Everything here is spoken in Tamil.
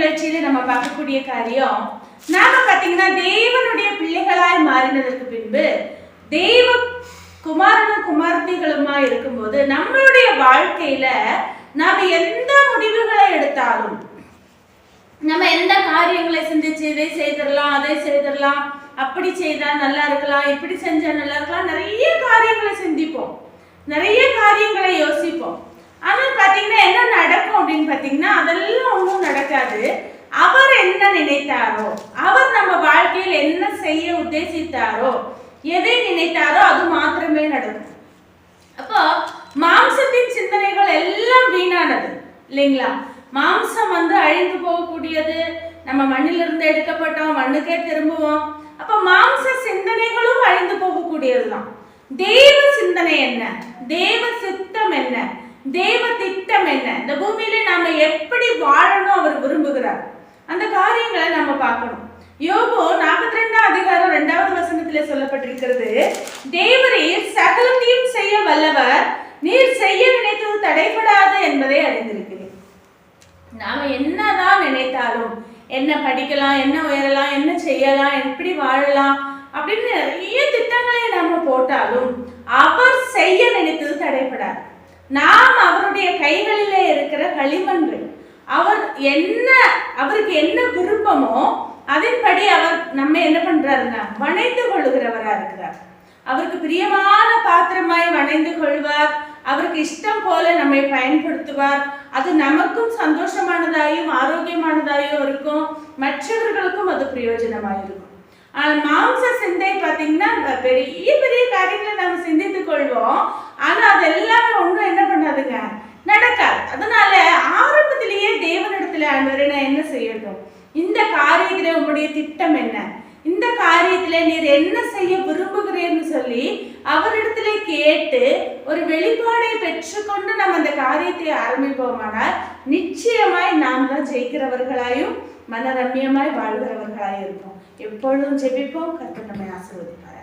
நிகழ்ச்சியில நம்ம பார்க்கக்கூடிய காரியம், நாம பாத்தீங்கன்னா தேவனுடைய பிள்ளைகளாய் மாறினதற்கு பின்பு தேவ குமாரனும் குமாரத்திகளுமா இருக்கும்போது நம்மளுடைய வாழ்க்கையில நாம எந்த முடிவுகளை எடுத்தாலும், நம்ம எந்த காரியங்களை சிந்திச்சு இதை செய்திடலாம் அதை செய்திடலாம், அப்படி செய்தா நல்லா இருக்கலாம், இப்படி செஞ்சா நல்லா இருக்கலாம், நிறைய காரியங்களை சிந்திப்போம், நிறைய காரியங்களை யோசிப்போம். ஆனால் பார்த்தீங்கன்னா என்ன நடக்கும் அப்படின்னு பார்த்தீங்கன்னா அதெல்லாம் ஒன்றும் நடக்காது. அவர் என்ன நினைத்தாரோ, அவர் நம்ம வாழ்க்கையில் என்ன செய்ய உத்தேசித்தாரோ, எதை நினைத்தாரோ அது மாத்திரமே நடக்கும். அப்போ மாம்சத்தின் சிந்தனைகள் எல்லாம் வீணானது இல்லைங்களா? மாம்சம் அழிந்து போகக்கூடியது. நம்ம மண்ணிலிருந்து எடுக்கப்பட்டோம், மண்ணுக்கே திரும்புவோம். அப்ப மாம்ச சிந்தனைகளும் அழிந்து போகக்கூடியதுதான். தேவ சிந்தனை என்ன, தேவ சித்தம் என்ன, தேவ திட்டம் என்ன, இந்த பூமியில நாம எப்படி வாழணும் அவர் விரும்புகிறார், அந்த காரியங்களை நம்ம பார்க்கணும். யோபு 42 அதிகாரம் 2வது வசனத்திலே சொல்லப்பட்டிருக்கிறது, தேவரீர் சகலத்தையும் செய்ய வல்லவர், நீர் செய்ய நினைத்தது தடைபடாது என்பதை அறிந்திருக்கிறேன். நாம என்னதான் நினைத்தாலும், என்ன படிக்கலாம், என்ன உயரலாம், என்ன செய்யலாம், எப்படி வாழலாம் அப்படின்னு நிறைய திட்டங்களை நம்ம போட்டாலும் அவர் செய்ய நினைத்தது தடைபடாது. நாம் அவருடைய கைகளிலே இருக்கிற களிமண்கள். அவருக்கு என்ன விருப்பமோ அதன்படி அவர் நம்ம என்ன பண்றாருன்னா வணைந்து கொள்ளுகிறவரா இருக்கிறார். அவருக்கு பிரியமான பாத்திரமாய் வணைந்து கொள்வார். அவருக்கு இஷ்டம் போல நம்மை பயன்படுத்துவார். அது நமக்கும் சந்தோஷமானதாயும் ஆரோக்கியமானதாயும் இருக்கும், மற்றவர்களுக்கும் அது பிரயோஜனமாயிருக்கும். ஆனால் மாம்ச சிந்தை பார்த்தீங்கன்னா பெரிய பெரிய காரியங்களை நம்ம சிந்தித்துக் கொள்வோம், ஆனா அது எல்லாமே ஒன்றும் என்ன பண்ணாதுங்க, நடக்காது. அதனால ஆரம்பத்திலேயே தேவனிடத்துல ஆண்டவரே நான் என்ன செய்யட்டும், இந்த காரியத்துல உங்களுடைய திட்டம் என்ன, இந்த காரியத்துல நீர் என்ன செய்ய விரும்புகிறேன்னு சொல்லி அவரிடத்துல கேட்டு ஒரு வெளிப்பாடை பெற்றுக்கொண்டு நம்ம அந்த காரியத்தை ஆரம்பிப்போமானால் நிச்சயமாய் நாம் தான் ஜெயிக்கிறவர்களாயும் மனரம்யமாய் வாழ்கிறவர்களாயும் இருப்போம். எப்பொழுதும் ஜெபிப்போம். கர்த்தர் நம்மை ஆசீர்வதிப்பார்.